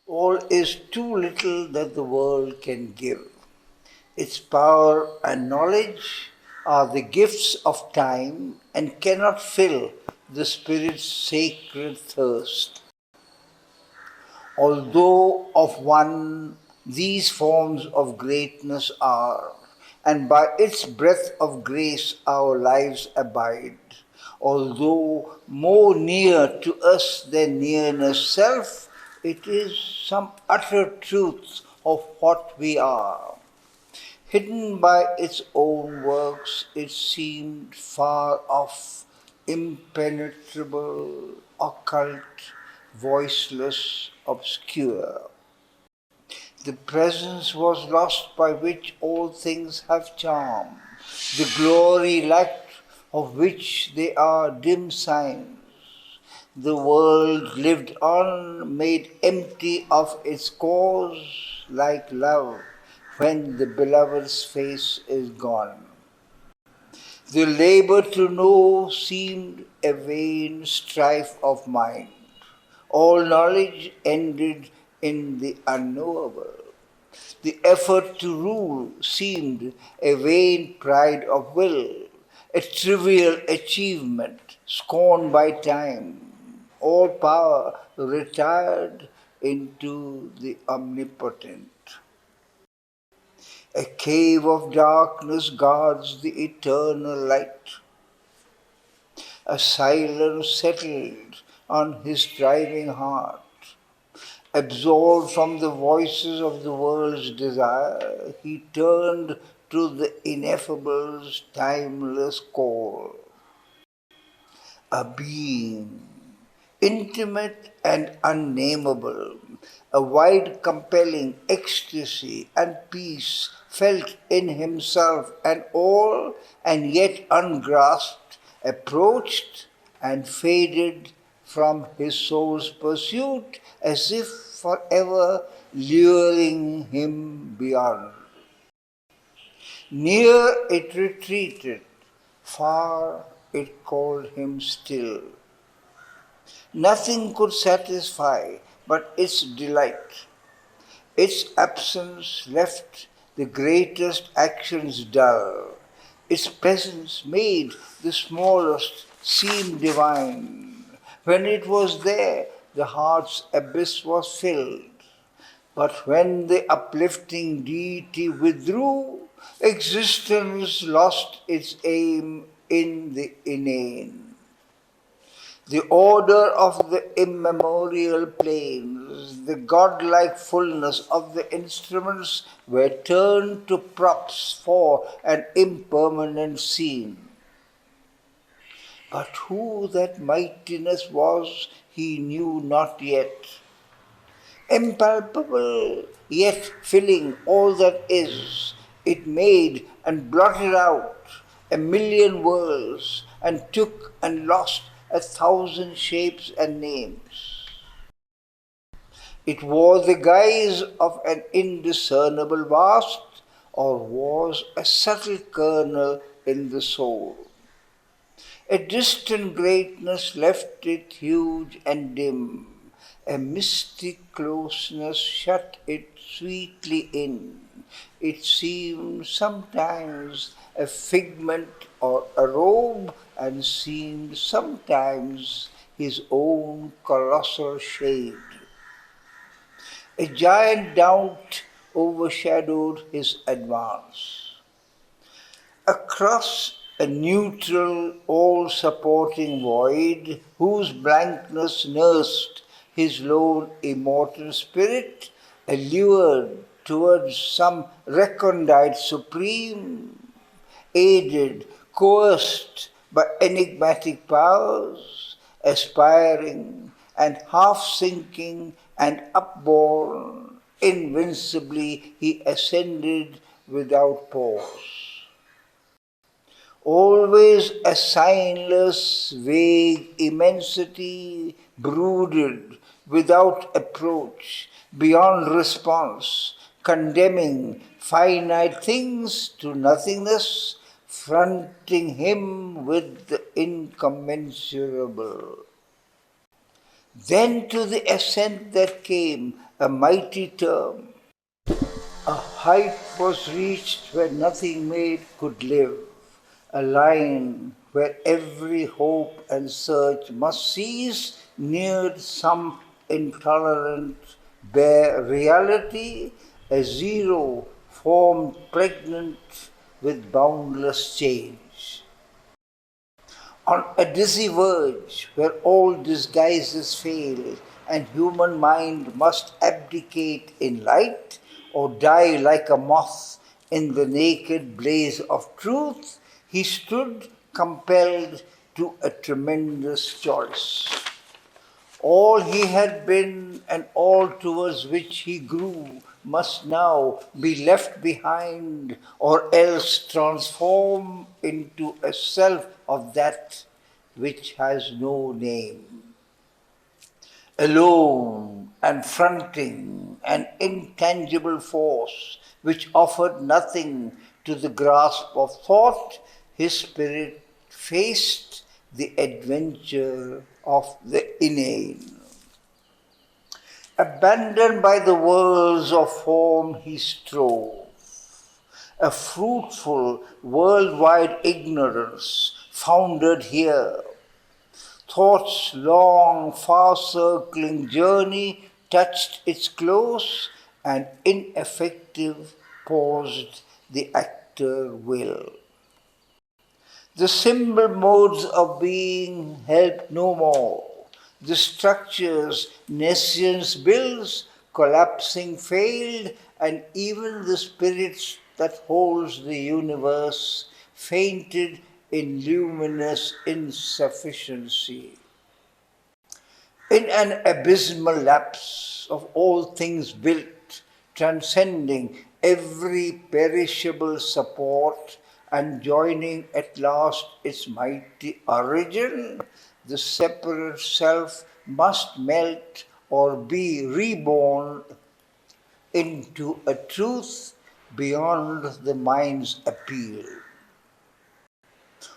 All is too little that the world can give. Its power and knowledge are the gifts of time and cannot fill the spirit's sacred thirst. Although of one these forms of greatness are, and by its breath of grace our lives abide, although more near to us than nearness self, it is some utter truth of what we are. Hidden by its own works, it seemed far off, impenetrable, occult, voiceless, obscure. The presence was lost by which all things have charm, the glory lacked of which they are dim signs. The world lived on, made empty of its cause, like love when the beloved's face is gone. The labor to know seemed a vain strife of mind. All knowledge ended in the unknowable. The effort to rule seemed a vain pride of will, a trivial achievement scorned by time. All power retired into the omnipotent. A cave of darkness guards the eternal light. A silence settled on his striving heart. Absolved from the voices of the world's desire, he turned to the ineffable's timeless call. A being, intimate and unnameable, a wide compelling ecstasy and peace felt in himself and all, and yet ungrasped, approached and faded from his soul's pursuit, as if forever luring him beyond. Near it retreated, far it called him still. Nothing could satisfy but its delight. Its absence left the greatest actions dull. Its presence made the smallest seem divine. When it was there, the heart's abyss was filled. But when the uplifting deity withdrew, existence lost its aim in the inane. The order of the immemorial planes, the godlike fullness of the instruments were turned to props for an impermanent scene. But who that mightiness was, he knew not yet. Impalpable, yet filling all that is, it made and blotted out a million worlds and took and lost 1,000 shapes and names. It wore the guise of an indiscernible vast, or was a subtle kernel in the soul. A distant greatness left it huge and dim. A mystic closeness shut it sweetly in. It seemed sometimes a figment or a robe, and seemed sometimes his own colossal shade. A giant doubt overshadowed his advance. Across a neutral, all-supporting void, whose blankness nursed his lone immortal spirit, allured towards some recondite supreme, aided, coerced by enigmatic powers, aspiring and half-sinking and upborne, invincibly he ascended without pause. Always a signless, vague immensity brooded without approach, beyond response, condemning finite things to nothingness, fronting him with the incommensurable. Then to the ascent that came, a mighty term. A height was reached where nothing made could live, a line where every hope and search must cease neared some intolerant bare reality, a zero formed pregnant with boundless change. On a dizzy verge where all disguises fail and human mind must abdicate in light or die like a moth in the naked blaze of truth, he stood compelled to a tremendous choice. All he had been and all towards which he grew must now be left behind or else transform into a self of that which has no name. Alone and fronting an intangible force which offered nothing to the grasp of thought, his spirit faced the adventure of the inane. Abandoned by the worlds of form he strove, a fruitful worldwide ignorance founded here. Thought's long, far-circling journey touched its close, and ineffective paused the actor will. The symbol modes of being helped no more. The structures nescience builds, collapsing failed, and even the spirit that holds the universe fainted in luminous insufficiency. In an abysmal lapse of all things built, transcending every perishable support and joining at last its mighty origin, the separate self must melt or be reborn into a truth beyond the mind's appeal.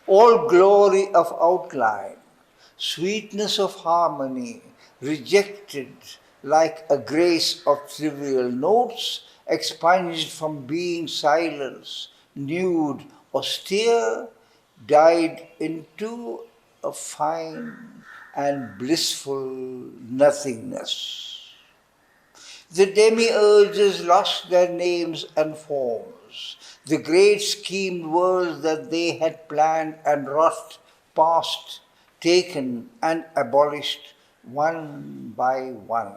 All glory of outline, sweetness of harmony, rejected like a grace of trivial notes, expunged from being silence, nude, austere, died into a fine and blissful nothingness. The demiurges lost their names and forms. The great schemed worlds that they had planned and wrought past, taken and abolished one by one.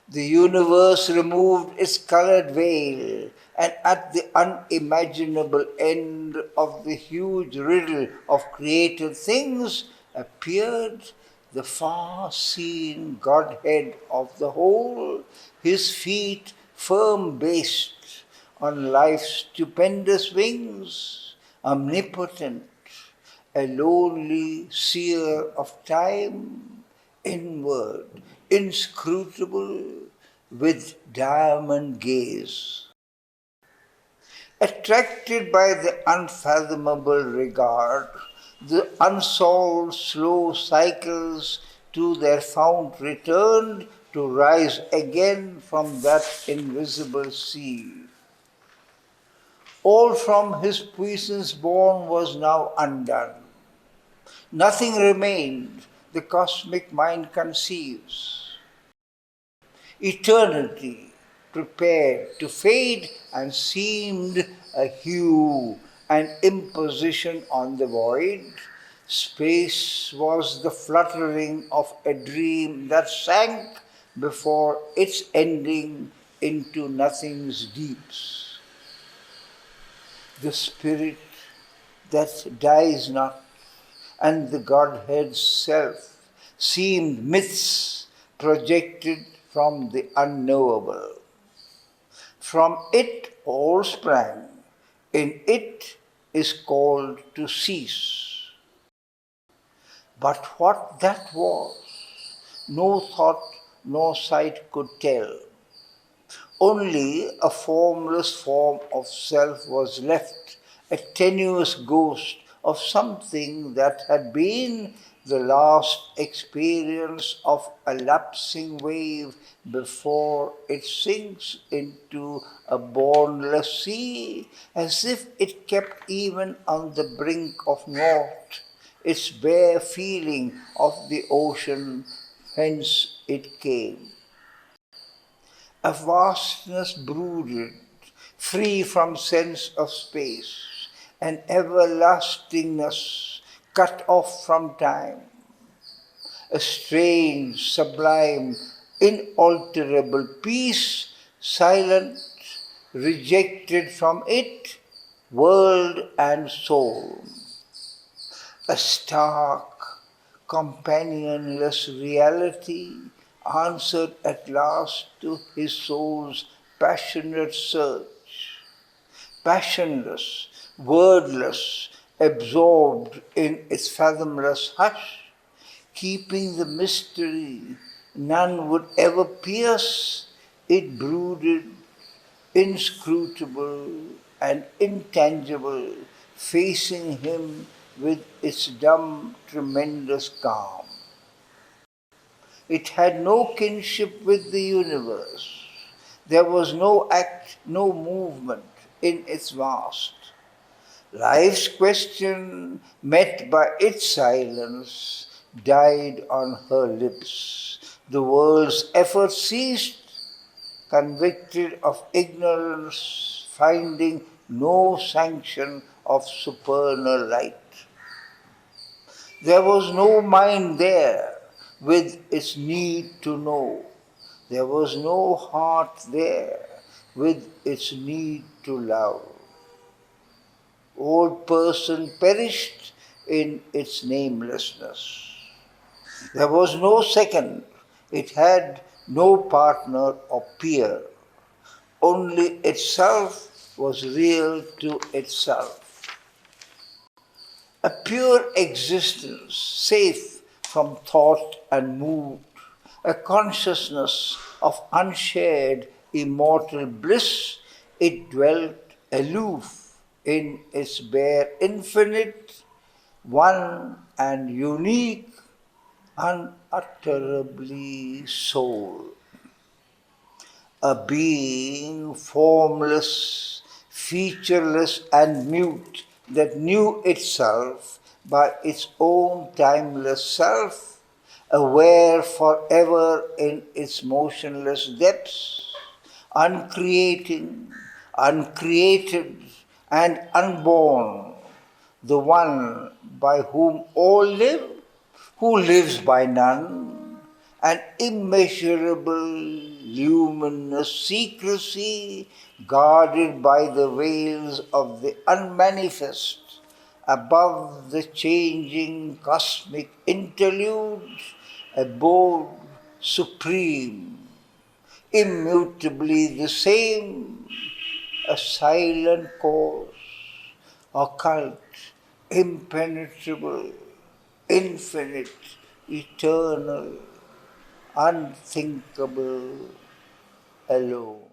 The universe removed its colored veil, and at the unimaginable end of the huge riddle of created things appeared the far-seen Godhead of the whole, his feet firm based on life's stupendous wings, omnipotent, a lonely seer of time, inward, inscrutable, with diamond gaze. Attracted by the unfathomable regard, the unsolved slow cycles to their fount returned to rise again from that invisible sea. All from his puissance born was now undone. Nothing remained, the cosmic mind conceives. Eternity prepared to fade and seemed a hue, an imposition on the void. Space was the fluttering of a dream that sank before its ending into nothing's deeps. The spirit that dies not and the Godhead's self seemed myths projected from the unknowable. From it all sprang, in it is called to cease. But what that was, no thought nor sight could tell. Only a formless form of self was left, a tenuous ghost of something that had been the last experience of a lapsing wave before it sinks into a bournless sea, as if it kept even on the brink of naught its bare feeling of the ocean whence it came. A vastness brooded, free from sense of space, an everlastingness cut off from time, a strange, sublime, inalterable peace, silent, rejected from it, world and soul. A stark, companionless reality answered at last to his soul's passionate search. Passionless, wordless, absorbed in its fathomless hush, keeping the mystery none would ever pierce, it brooded, inscrutable and intangible, facing him with its dumb, tremendous calm. It had no kinship with the universe. There was no act, no movement in its vast. Life's question, met by its silence, died on her lips. The world's effort ceased, convicted of ignorance, finding no sanction of supernal light. There was no mind there with its need to know. There was no heart there with its need to love. Old person perished in its namelessness. There was no second. It had no partner or peer. Only itself was real to itself. A pure existence, safe from thought and mood, a consciousness of unshared immortal bliss, it dwelt aloof in its bare infinite, one and unique, unutterably soul. A being formless, featureless and mute that knew itself by its own timeless self, aware forever in its motionless depths, uncreating, uncreated and unborn, the one by whom all live, who lives by none, an immeasurable luminous secrecy guarded by the veils of the unmanifest, above the changing cosmic interludes, abode supreme, immutably the same, a silent cause, occult, impenetrable, infinite, eternal, unthinkable, alone.